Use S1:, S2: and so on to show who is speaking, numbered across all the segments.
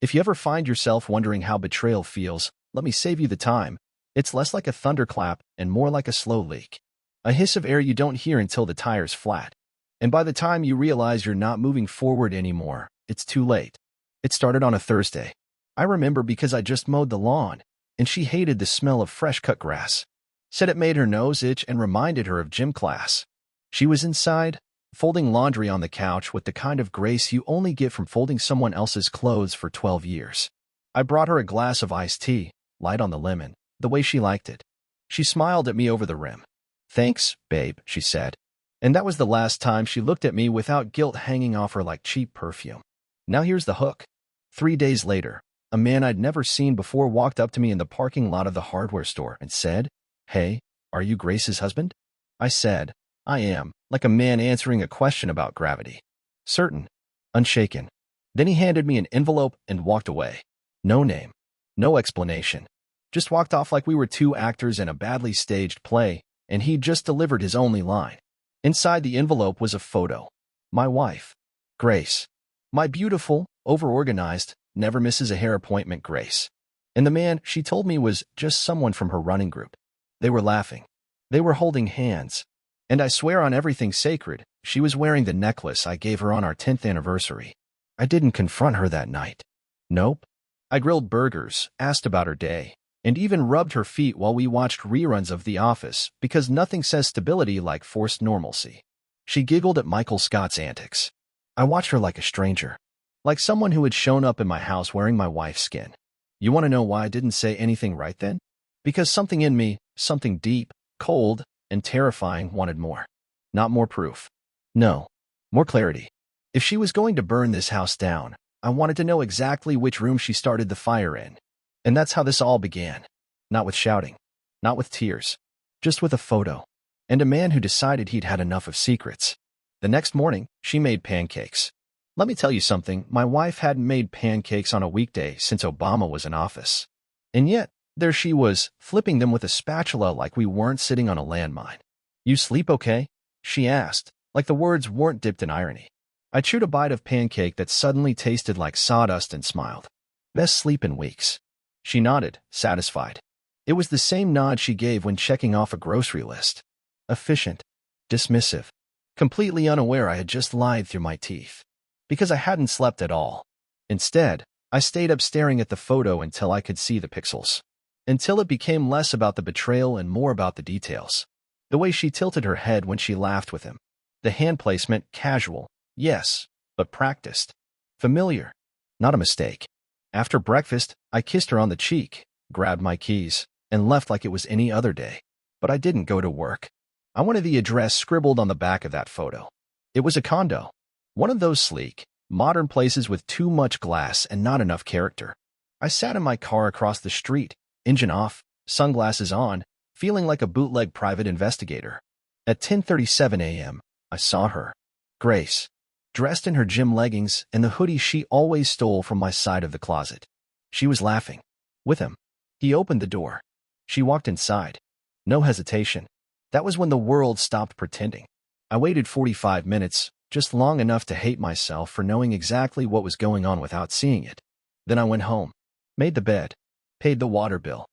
S1: If you ever find yourself wondering how betrayal feels, let me save you the time. It's less like a thunderclap and more like a slow leak. A hiss of air you don't hear until the tire's flat. And by the time you realize you're not moving forward anymore, it's too late. It started on a Thursday. I remember because I just mowed the lawn, and she hated the smell of fresh-cut grass. Said it made her nose itch and reminded her of gym class. She was inside, folding laundry on the couch with the kind of grace you only get from folding someone else's clothes for 12 years. I brought her a glass of iced tea, light on the lemon, the way she liked it. She smiled at me over the rim. "Thanks, babe," she said. And that was the last time she looked at me without guilt hanging off her like cheap perfume. Now here's the hook. 3 days later, a man I'd never seen before walked up to me in the parking lot of the hardware store and said, "Hey, are you Grace's husband?" I said, "I am," like a man answering a question about gravity. Certain. Unshaken. Then he handed me an envelope and walked away. No name. No explanation. Just walked off like we were two actors in a badly staged play, and he'd just delivered his only line. Inside the envelope was a photo. My wife. Grace. My beautiful, over-organized, never misses a hair appointment Grace. And the man, she told me, was just someone from her running group. They were laughing. They were holding hands. And I swear on everything sacred, she was wearing the necklace I gave her on our 10th anniversary. I didn't confront her that night. Nope. I grilled burgers, asked about her day, and even rubbed her feet while we watched reruns of The Office because nothing says stability like forced normalcy. She giggled at Michael Scott's antics. I watched her like a stranger, like someone who had shown up in my house wearing my wife's skin. You want to know why I didn't say anything right then? Because something in me, something deep, cold, and terrifying, wanted more. Not more proof. No. More clarity. If she was going to burn this house down, I wanted to know exactly which room she started the fire in. And that's how this all began. Not with shouting. Not with tears. Just with a photo. And a man who decided he'd had enough of secrets. The next morning, she made pancakes. Let me tell you something, my wife hadn't made pancakes on a weekday since Obama was in office. And yet, there she was, flipping them with a spatula like we weren't sitting on a landmine. "You sleep okay?" she asked, like the words weren't dipped in irony. I chewed a bite of pancake that suddenly tasted like sawdust and smiled. "Best sleep in weeks." She nodded, satisfied. It was the same nod she gave when checking off a grocery list. Efficient. Dismissive. Completely unaware I had just lied through my teeth. Because I hadn't slept at all. Instead, I stayed up staring at the photo until I could see the pixels. Until it became less about the betrayal and more about the details. The way she tilted her head when she laughed with him. The hand placement, casual, yes, but practiced. Familiar. Not a mistake. After breakfast, I kissed her on the cheek, grabbed my keys, and left like it was any other day. But I didn't go to work. I wanted the address scribbled on the back of that photo. It was a condo. One of those sleek, modern places with too much glass and not enough character. I sat in my car across the street, engine off, sunglasses on, feeling like a bootleg private investigator. At 10:37 a.m., I saw her. Grace. Dressed in her gym leggings and the hoodie she always stole from my side of the closet. She was laughing. With him. He opened the door. She walked inside. No hesitation. That was when the world stopped pretending. I waited 45 minutes, just long enough to hate myself for knowing exactly what was going on without seeing it. Then I went home. Made the bed. Paid the water bill.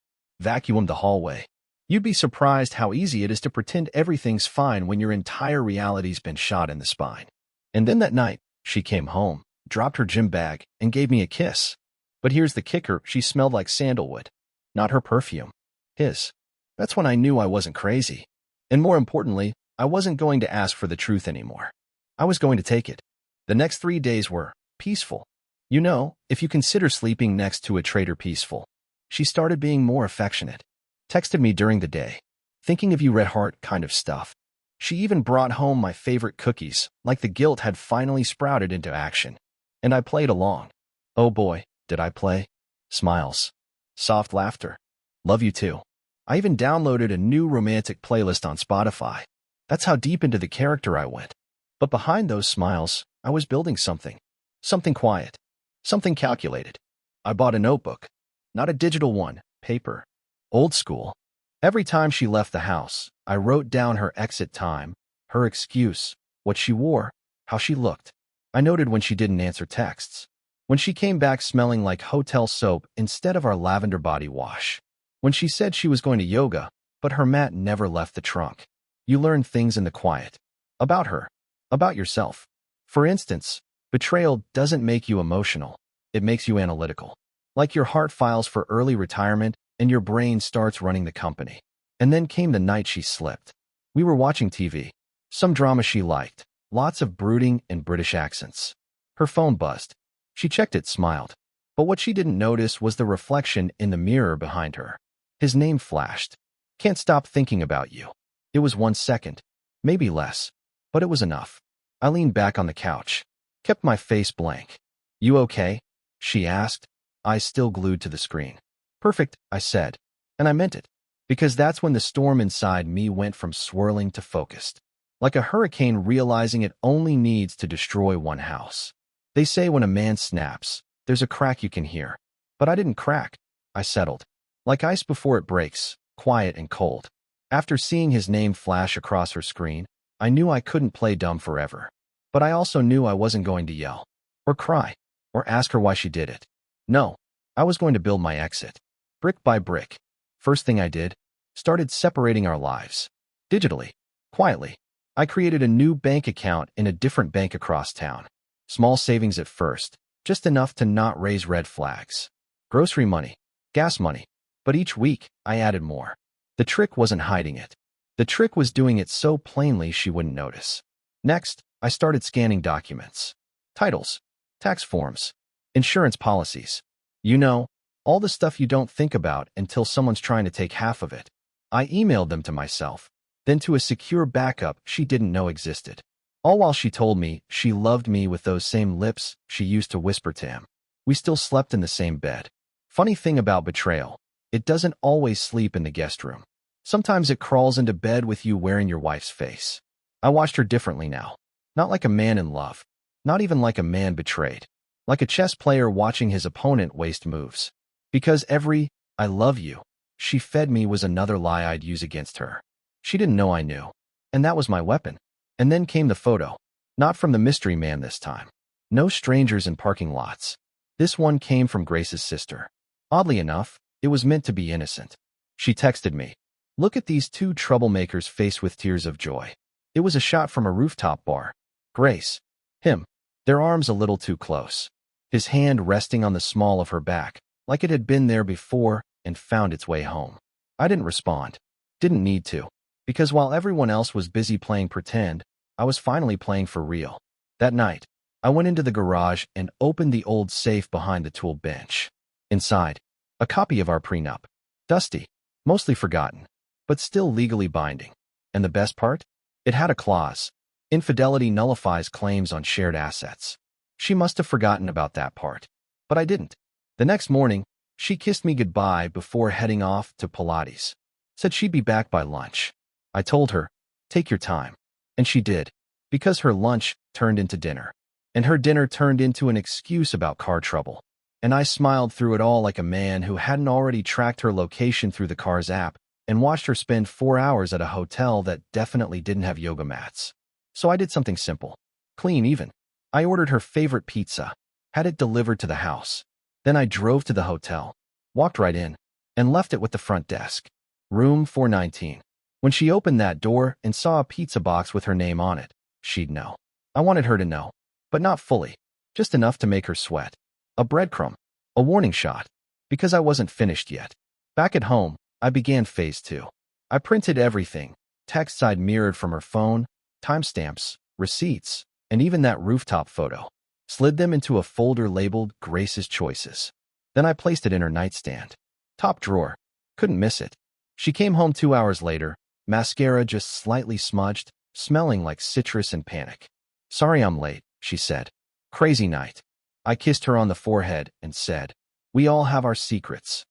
S1: Vacuumed the hallway. You'd be surprised how easy it is to pretend everything's fine when your entire reality's been shot in the spine. And then that night, she came home, dropped her gym bag, and gave me a kiss. But here's the kicker, she smelled like sandalwood. Not her perfume. His. That's when I knew I wasn't crazy. And more importantly, I wasn't going to ask for the truth anymore. I was going to take it. The next 3 days were peaceful. You know, if you consider sleeping next to a traitor peaceful. She started being more affectionate. Texted me during the day. Thinking of you, red heart kind of stuff. She even brought home my favorite cookies, like the guilt had finally sprouted into action. And I played along. Oh boy, did I play. Smiles. Soft laughter. Love you too. I even downloaded a new romantic playlist on Spotify. That's how deep into the character I went. But behind those smiles, I was building something. Something quiet. Something calculated. I bought a notebook. Not a digital one, paper. Old school. Every time she left the house, I wrote down her exit time, her excuse, what she wore, how she looked. I noted when she didn't answer texts. When she came back smelling like hotel soap instead of our lavender body wash. When she said she was going to yoga, but her mat never left the trunk. You learn things in the quiet. About her. About yourself. For instance, betrayal doesn't make you emotional. It makes you analytical. Like your heart files for early retirement and your brain starts running the company. And then came the night she slipped. We were watching TV. Some drama she liked. Lots of brooding and British accents. Her phone buzzed. She checked it, smiled. But what she didn't notice was the reflection in the mirror behind her. His name flashed. Can't stop thinking about you. It was 1 second. Maybe less. But it was enough. I leaned back on the couch. Kept my face blank. You okay? She asked, eyes still glued to the screen. Perfect, I said. And I meant it. Because that's when the storm inside me went from swirling to focused. Like a hurricane realizing it only needs to destroy one house. They say when a man snaps, there's a crack you can hear. But I didn't crack. I settled. Like ice before it breaks, quiet and cold. After seeing his name flash across her screen, I knew I couldn't play dumb forever. But I also knew I wasn't going to yell, or cry, or ask her why she did it. No, I was going to build my exit. Brick by brick. First thing I did, started separating our lives. Digitally. Quietly. I created a new bank account in a different bank across town. Small savings at first, just enough to not raise red flags. Grocery money, gas money. But each week, I added more. The trick wasn't hiding it. The trick was doing it so plainly she wouldn't notice. Next, I started scanning documents. Titles, tax forms, insurance policies. You know, all the stuff you don't think about until someone's trying to take half of it. I emailed them to myself, then to a secure backup she didn't know existed. All while she told me she loved me with those same lips she used to whisper to him. We still slept in the same bed. Funny thing about betrayal, it doesn't always sleep in the guest room. Sometimes it crawls into bed with you wearing your wife's face. I watched her differently now. Not like a man in love. Not even like a man betrayed. Like a chess player watching his opponent waste moves. Because every, I love you, she fed me was another lie I'd use against her. She didn't know I knew. And that was my weapon. And then came the photo. Not from the mystery man this time. No strangers in parking lots. This one came from Grace's sister. Oddly enough, it was meant to be innocent. She texted me. Look at these two troublemakers faced with tears of joy. It was a shot from a rooftop bar. Grace. Him. Their arms a little too close. His hand resting on the small of her back, like it had been there before and found its way home. I didn't respond. Didn't need to. Because while everyone else was busy playing pretend, I was finally playing for real. That night, I went into the garage and opened the old safe behind the tool bench. Inside, a copy of our prenup. Dusty. Mostly forgotten. But still legally binding. And the best part? It had a clause. Infidelity nullifies claims on shared assets. She must have forgotten about that part. But I didn't. The next morning, she kissed me goodbye before heading off to Pilates. Said she'd be back by lunch. I told her, take your time. And she did. Because her lunch turned into dinner. And her dinner turned into an excuse about car trouble. And I smiled through it all like a man who hadn't already tracked her location through the car's app and watched her spend 4 hours at a hotel that definitely didn't have yoga mats. So I did something simple. Clean even. I ordered her favorite pizza, had it delivered to the house. Then I drove to the hotel, walked right in, and left it with the front desk. Room 419. When she opened that door and saw a pizza box with her name on it, she'd know. I wanted her to know, but not fully, just enough to make her sweat. A breadcrumb, a warning shot, because I wasn't finished yet. Back at home, I began phase 2. I printed everything, texts I'd mirrored from her phone, timestamps, receipts, and even that rooftop photo. Slid them into a folder labeled Grace's Choices. Then I placed it in her nightstand. Top drawer. Couldn't miss it. She came home 2 hours later, mascara just slightly smudged, smelling like citrus and panic. Sorry I'm late, she said. Crazy night. I kissed her on the forehead and said, we all have our secrets.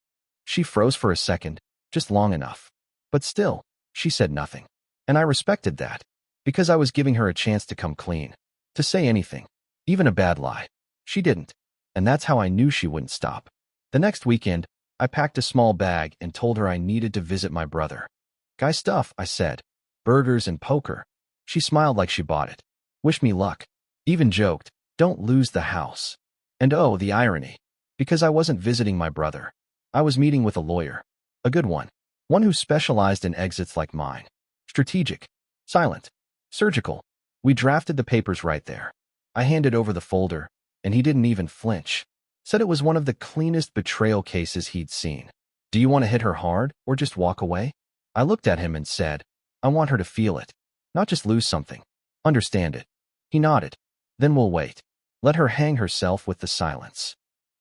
S1: She froze for a second, just long enough. But still, she said nothing. And I respected that. Because I was giving her a chance to come clean. To say anything. Even a bad lie. She didn't. And that's how I knew she wouldn't stop. The next weekend, I packed a small bag and told her I needed to visit my brother. Guy stuff, I said. Burgers and poker. She smiled like she bought it. Wish me luck. Even joked, don't lose the house. And oh, the irony. Because I wasn't visiting my brother. I was meeting with a lawyer. A good one. One who specialized in exits like mine. Strategic. Silent. Surgical. We drafted the papers right there. I handed over the folder, and he didn't even flinch. Said it was one of the cleanest betrayal cases he'd seen. Do you want to hit her hard or just walk away? I looked at him and said, I want her to feel it. Not just lose something. Understand it. He nodded. Then we'll wait. Let her hang herself with the silence.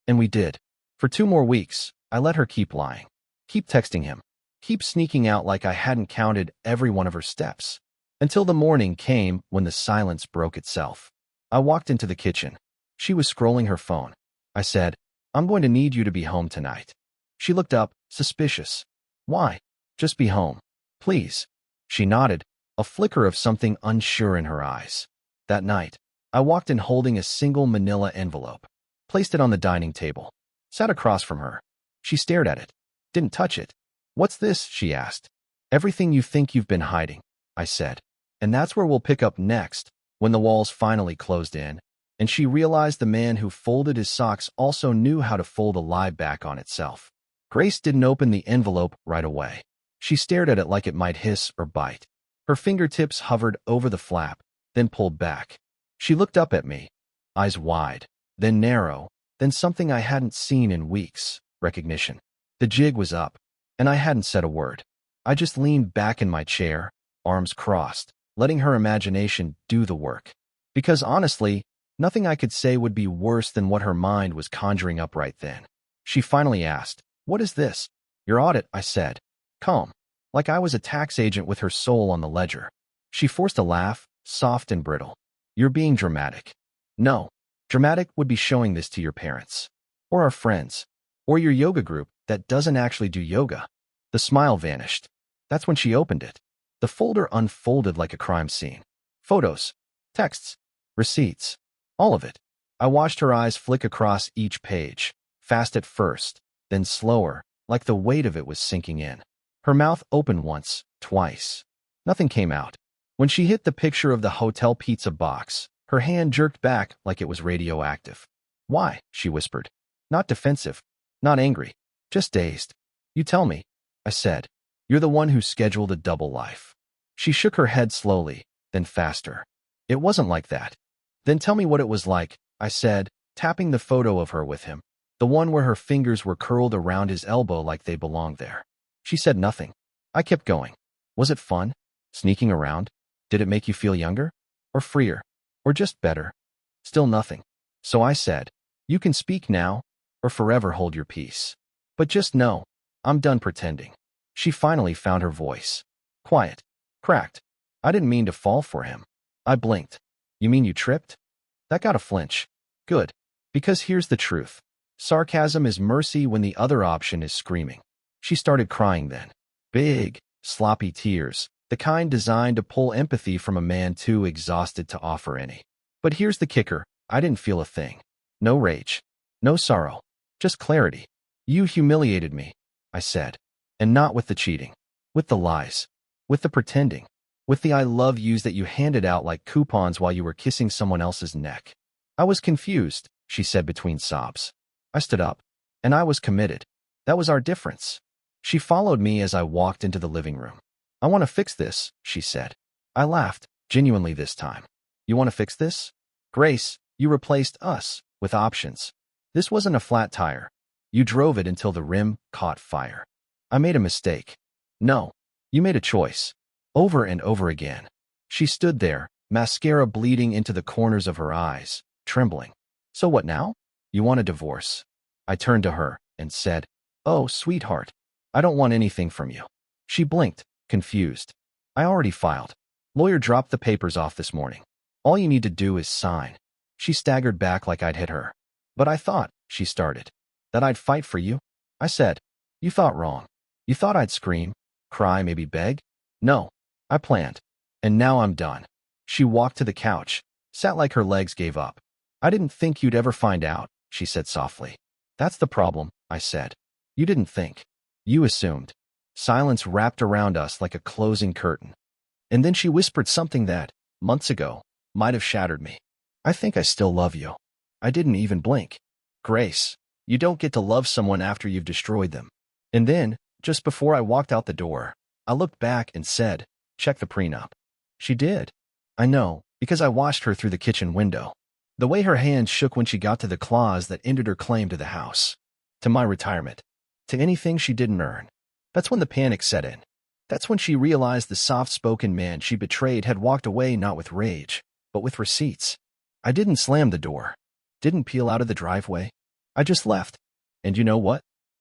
S1: And we did. For 2 more weeks, I let her keep lying. Keep texting him. Keep sneaking out like I hadn't counted every one of her steps. Until the morning came when the silence broke itself. I walked into the kitchen. She was scrolling her phone. I said, I'm going to need you to be home tonight. She looked up, suspicious. Why? Just be home. Please. She nodded, a flicker of something unsure in her eyes. That night, I walked in holding a single manila envelope. Placed it on the dining table. Sat across from her. She stared at it. Didn't touch it. What's this? She asked. Everything you think you've been hiding, I said. And that's where we'll pick up next, when the walls finally closed in, and she realized the man who folded his socks also knew how to fold a lie back on itself. Grace didn't open the envelope right away. She stared at it like it might hiss or bite. Her fingertips hovered over the flap, then pulled back. She looked up at me, eyes wide, then narrow, then something I hadn't seen in weeks, recognition. The jig was up, and I hadn't said a word. I just leaned back in my chair, arms crossed, letting her imagination do the work. Because honestly, nothing I could say would be worse than what her mind was conjuring up right then. She finally asked, What is this? Your audit, I said. Calm, like I was a tax agent with her soul on the ledger. She forced a laugh, soft and brittle. You're being dramatic. No, dramatic would be showing this to your parents, or our friends, or your yoga group that doesn't actually do yoga. The smile vanished. That's when she opened it. The folder unfolded like a crime scene. Photos, texts, receipts, all of it. I watched her eyes flick across each page, fast at first, then slower, like the weight of it was sinking in. Her mouth opened once, twice. Nothing came out. When she hit the picture of the hotel pizza box, her hand jerked back like it was radioactive. Why? She whispered. Not defensive, not angry, just dazed. You tell me, I said. You're the one who scheduled a double life. She shook her head slowly, then faster. It wasn't like that. Then tell me what it was like, I said, tapping the photo of her with him, the one where her fingers were curled around his elbow like they belonged there. She said nothing. I kept going. Was it fun? Sneaking around? Did it make you feel younger? Or freer? Or just better? Still nothing. So I said, you can speak now, or forever hold your peace. But just know, I'm done pretending. She finally found her voice. Quiet. Cracked. I didn't mean to fall for him. I blinked. You mean you tripped? That got a flinch. Good. Because here's the truth. Sarcasm is mercy when the other option is screaming. She started crying then. Big, sloppy tears, the kind designed to pull empathy from a man too exhausted to offer any. But here's the kicker. I didn't feel a thing. No rage. No sorrow. Just clarity. You humiliated me, I said. And not with the cheating. With the lies. With the pretending. With the I love yous that you handed out like coupons while you were kissing someone else's neck. I was confused, she said between sobs. I stood up. And I was committed. That was our difference. She followed me as I walked into the living room. I want to fix this, she said. I laughed, genuinely this time. You want to fix this? Grace, you replaced us with options. This wasn't a flat tire. You drove it until the rim caught fire. I made a mistake. No, you made a choice. Over and over again. She stood there, mascara bleeding into the corners of her eyes, trembling. So what now? You want a divorce? I turned to her and said, Oh, sweetheart, I don't want anything from you. She blinked, confused. I already filed. Lawyer dropped the papers off this morning. All you need to do is sign. She staggered back like I'd hit her. But I thought, she started, that I'd fight for you. I said, you thought wrong. You thought I'd scream, cry, maybe beg? No, I planned. And now I'm done. She walked to the couch, sat like her legs gave up. I didn't think you'd ever find out, she said softly. That's the problem, I said. You didn't think. You assumed. Silence wrapped around us like a closing curtain. And then she whispered something that, months ago, might have shattered me. I think I still love you. I didn't even blink. Grace, you don't get to love someone after you've destroyed them. And then, just before I walked out the door, I looked back and said, check the prenup. She did. I know, because I watched her through the kitchen window. The way her hands shook when she got to the clause that ended her claim to the house, to my retirement, to anything she didn't earn. That's when the panic set in. That's when she realized the soft-spoken man she betrayed had walked away not with rage, but with receipts. I didn't slam the door. Didn't peel out of the driveway. I just left. And you know what?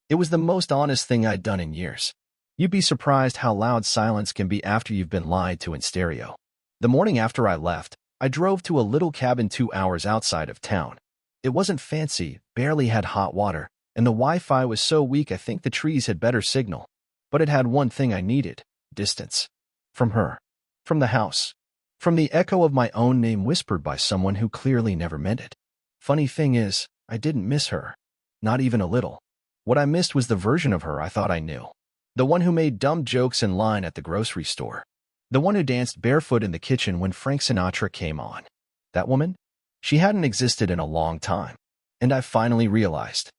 S1: It was the most honest thing I'd done in years. You'd be surprised how loud silence can be after you've been lied to in stereo. The morning after I left, I drove to a little cabin 2 hours outside of town. It wasn't fancy, barely had hot water, and the Wi-Fi was so weak I think the trees had better signal. But it had one thing I needed: distance. From her. From the house. From the echo of my own name whispered by someone who clearly never meant it. Funny thing is, I didn't miss her. Not even a little. What I missed was the version of her I thought I knew. The one who made dumb jokes in line at the grocery store. The one who danced barefoot in the kitchen when Frank Sinatra came on. That woman? She hadn't existed in a long time. And I finally realized.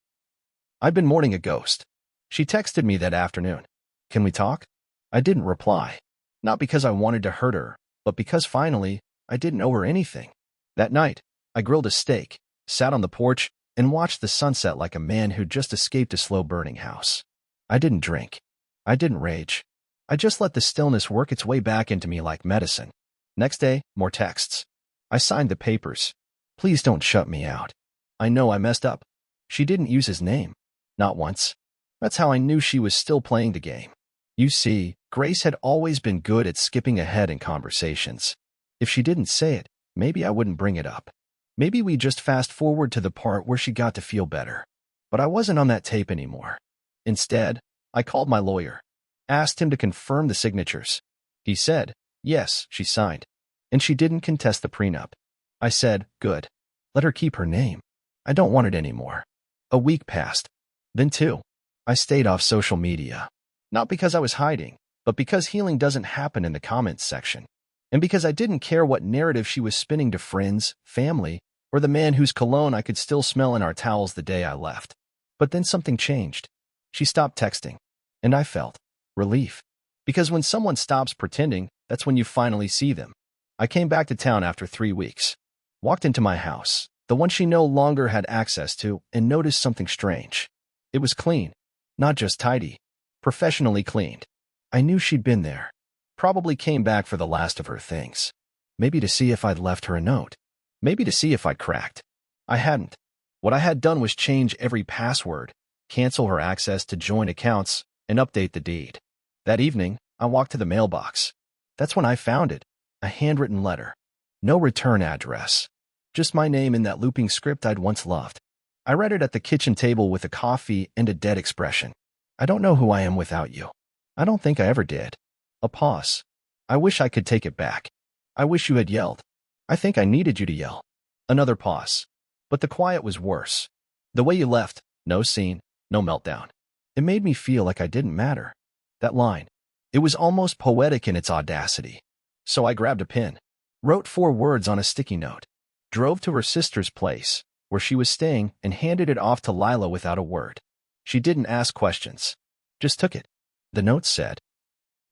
S1: I'd been mourning a ghost. She texted me that afternoon. Can we talk? I didn't reply. Not because I wanted to hurt her, but because finally, I didn't owe her anything. That night, I grilled a steak, sat on the porch, and watched the sunset like a man who'd just escaped a slow-burning house. I didn't drink. I didn't rage. I just let the stillness work its way back into me like medicine. Next day, more texts. I signed the papers. Please don't shut me out. I know I messed up. She didn't use his name. Not once. That's how I knew she was still playing the game. You see, Grace had always been good at skipping ahead in conversations. If she didn't say it, maybe I wouldn't bring it up. Maybe we just fast forward to the part where she got to feel better. But I wasn't on that tape anymore. Instead, I called my lawyer. Asked him to confirm the signatures. He said, yes, she signed. And she didn't contest the prenup. I said, good. Let her keep her name. I don't want it anymore. A week passed. Then 2. I stayed off social media. Not because I was hiding, but because healing doesn't happen in the comments section. And because I didn't care what narrative she was spinning to friends, family, or the man whose cologne I could still smell in our towels the day I left. But then something changed. She stopped texting. And I felt relief. Because when someone stops pretending, that's when you finally see them. I came back to town after 3 weeks. Walked into my house, the one she no longer had access to, and noticed something strange. It was clean. Not just tidy. Professionally cleaned. I knew she'd been there. Probably came back for the last of her things. Maybe to see if I'd left her a note. Maybe to see if I'd cracked. I hadn't. What I had done was change every password, cancel her access to joint accounts, and update the deed. That evening, I walked to the mailbox. That's when I found it. A handwritten letter. No return address. Just my name in that looping script I'd once loved. I read it at the kitchen table with a coffee and a dead expression. I don't know who I am without you. I don't think I ever did. A pause. I wish I could take it back. I wish you had yelled. I think I needed you to yell. Another pause. But the quiet was worse. The way you left, no scene, no meltdown. It made me feel like I didn't matter. That line. It was almost poetic in its audacity. So I grabbed a pen, wrote 4 words on a sticky note, drove to her sister's place, where she was staying, and handed it off to Lila without a word. She didn't ask questions. Just took it. The note said,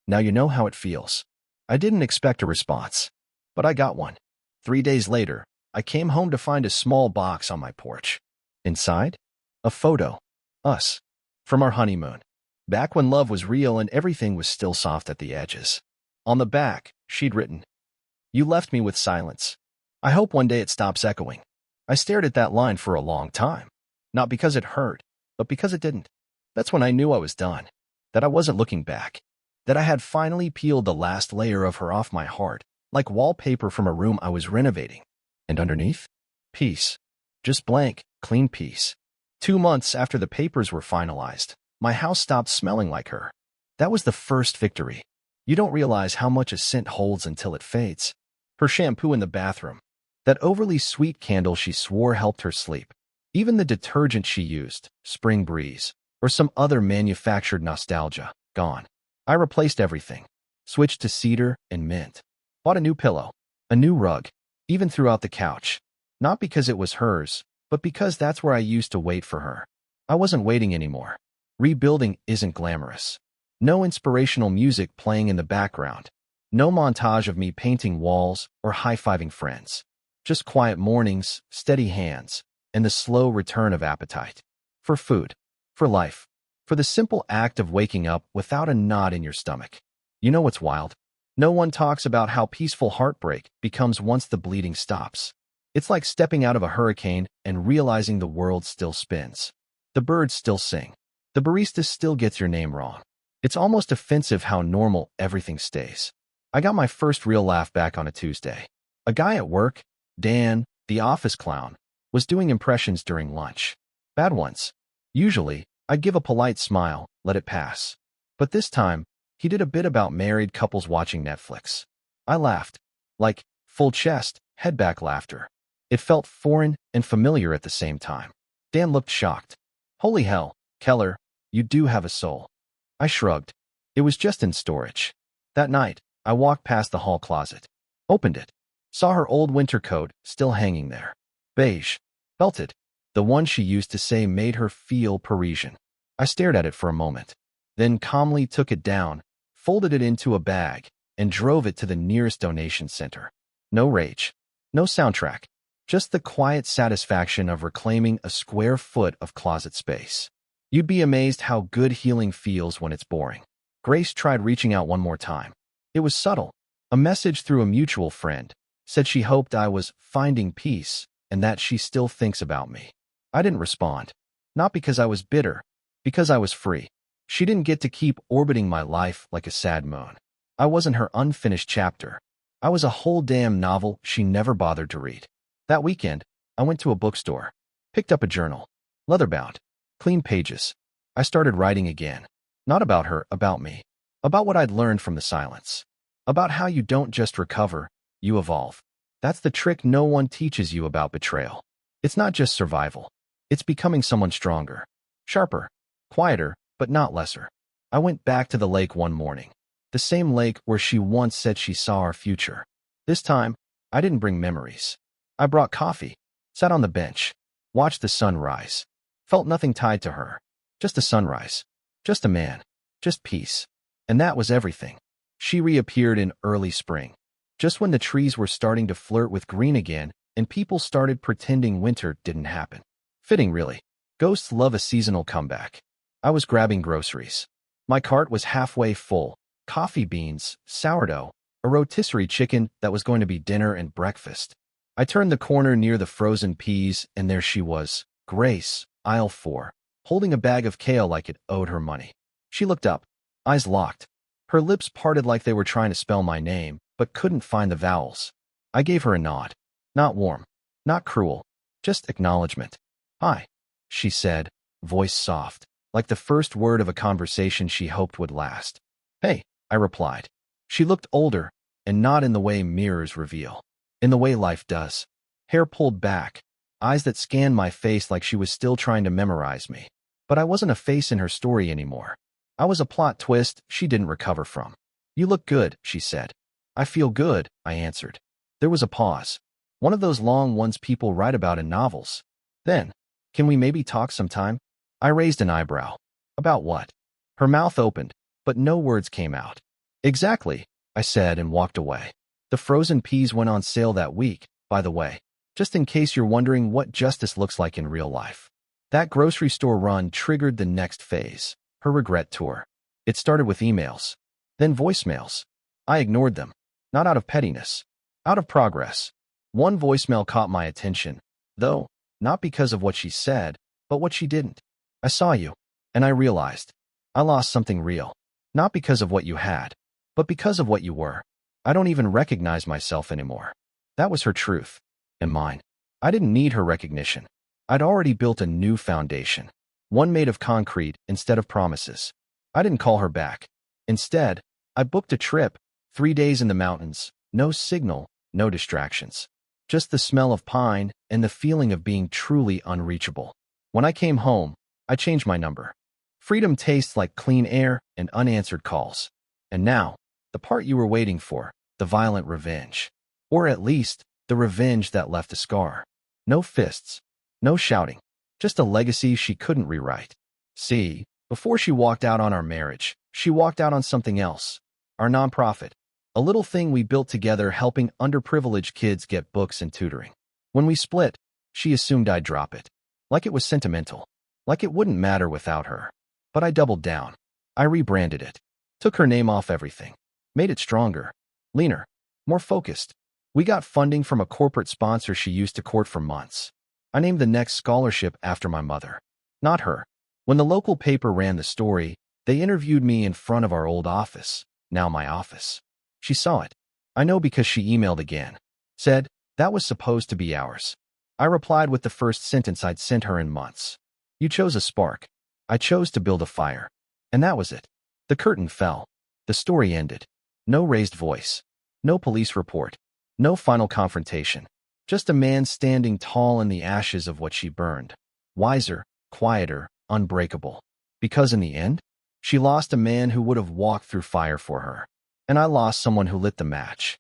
S1: now you know how it feels. I didn't expect a response, but I got one. 3 days later, I came home to find a small box on my porch. Inside, a photo. Us. From our honeymoon. Back when love was real and everything was still soft at the edges. On the back, she'd written, you left me with silence. I hope one day it stops echoing. I stared at that line for a long time. Not because it hurt, but because it didn't. That's when I knew I was done. That I wasn't looking back. That I had finally peeled the last layer of her off my heart, like wallpaper from a room I was renovating. And underneath? Peace. Just blank, clean peace. 2 months after the papers were finalized, my house stopped smelling like her. That was the first victory. You don't realize how much a scent holds until it fades. Her shampoo in the bathroom. That overly sweet candle she swore helped her sleep. Even the detergent she used, Spring Breeze, or some other manufactured nostalgia, gone. I replaced everything. Switched to cedar and mint. Bought a new pillow. A new rug. Even threw out the couch. Not because it was hers, but because that's where I used to wait for her. I wasn't waiting anymore. Rebuilding isn't glamorous. No inspirational music playing in the background. No montage of me painting walls or high-fiving friends. Just quiet mornings, steady hands, and the slow return of appetite. For food. For life. For the simple act of waking up without a knot in your stomach. You know what's wild? No one talks about how peaceful heartbreak becomes once the bleeding stops. It's like stepping out of a hurricane and realizing the world still spins. The birds still sing. The barista still gets your name wrong. It's almost offensive how normal everything stays. I got my first real laugh back on a Tuesday. A guy at work, Dan, the office clown, was doing impressions during lunch. Bad ones. Usually, I'd give a polite smile, let it pass. But this time, he did a bit about married couples watching Netflix. I laughed. Like, full chest, head back laughter. It felt foreign and familiar at the same time. Dan looked shocked. Holy hell, Keller, you do have a soul. I shrugged. It was just in storage. That night, I walked past the hall closet. Opened it. Saw her old winter coat still hanging there. Beige. Felt it. The one she used to say made her feel Parisian. I stared at it for a moment. Then calmly took it down, folded it into a bag, and drove it to the nearest donation center. No rage. No soundtrack. Just the quiet satisfaction of reclaiming a square foot of closet space. You'd be amazed how good healing feels when it's boring. Grace tried reaching out one more time. It was subtle. A message through a mutual friend. Said she hoped I was finding peace and that she still thinks about me. I didn't respond. Not because I was bitter. Because I was free. She didn't get to keep orbiting my life like a sad moon. I wasn't her unfinished chapter. I was a whole damn novel she never bothered to read. That weekend, I went to a bookstore. Picked up a journal. Leather-bound. Clean pages. I started writing again. Not about her, about me. About what I'd learned from the silence. About how you don't just recover, you evolve. That's the trick no one teaches you about betrayal. It's not just survival. It's becoming someone stronger. Sharper. Quieter, but not lesser. I went back to the lake one morning. The same lake where she once said she saw our future. This time, I didn't bring memories. I brought coffee. Sat on the bench. Watched the sun rise. Felt nothing tied to her. Just a sunrise. Just a man. Just peace. And that was everything. She reappeared in early spring. Just when the trees were starting to flirt with green again and people started pretending winter didn't happen. Fitting, really. Ghosts love a seasonal comeback. I was grabbing groceries. My cart was halfway full. Coffee beans, sourdough, a rotisserie chicken that was going to be dinner and breakfast. I turned the corner near the frozen peas, and there she was, Grace, aisle 4, holding a bag of kale like it owed her money. She looked up, eyes locked. Her lips parted like they were trying to spell my name, but couldn't find the vowels. I gave her a nod. Not warm, not cruel, just acknowledgement. Hi, she said, voice soft, like the first word of a conversation she hoped would last. Hey, I replied. She looked older, and not in the way mirrors reveal. In the way life does. Hair pulled back, eyes that scanned my face like she was still trying to memorize me. But I wasn't a face in her story anymore. I was a plot twist she didn't recover from. You look good, she said. I feel good, I answered. There was a pause. One of those long ones people write about in novels. Then, can we maybe talk sometime? I raised an eyebrow. About what? Her mouth opened, but no words came out. Exactly, I said and walked away. The frozen peas went on sale that week, by the way, just in case you're wondering what justice looks like in real life. That grocery store run triggered the next phase, her regret tour. It started with emails, then voicemails. I ignored them, not out of pettiness, out of progress. One voicemail caught my attention, though, not because of what she said, but what she didn't. I saw you, and I realized I lost something real, not because of what you had, but because of what you were. I don't even recognize myself anymore. That was her truth, and mine. I didn't need her recognition. I'd already built a new foundation, one made of concrete instead of promises. I didn't call her back. Instead, I booked a trip, 3 days in the mountains, no signal, no distractions. Just the smell of pine and the feeling of being truly unreachable. When I came home, I changed my number. Freedom tastes like clean air and unanswered calls. And now, the part you were waiting for, the violent revenge. Or at least, the revenge that left a scar. No fists. No shouting. Just a legacy she couldn't rewrite. See, before she walked out on our marriage, she walked out on something else. Our nonprofit. A little thing we built together helping underprivileged kids get books and tutoring. When we split, she assumed I'd drop it. Like it was sentimental. Like it wouldn't matter without her. But I doubled down. I rebranded it. Took her name off everything. Made it stronger. Leaner. More focused. We got funding from a corporate sponsor she used to court for months. I named the next scholarship after my mother. Not her. When the local paper ran the story, they interviewed me in front of our old office, now my office. She saw it. I know because she emailed again. Said, that was supposed to be ours. I replied with the first sentence I'd sent her in months. You chose a spark. I chose to build a fire. And that was it. The curtain fell. The story ended. No raised voice. No police report. No final confrontation. Just a man standing tall in the ashes of what she burned. Wiser, quieter, unbreakable. Because in the end, she lost a man who would have walked through fire for her. And I lost someone who lit the match.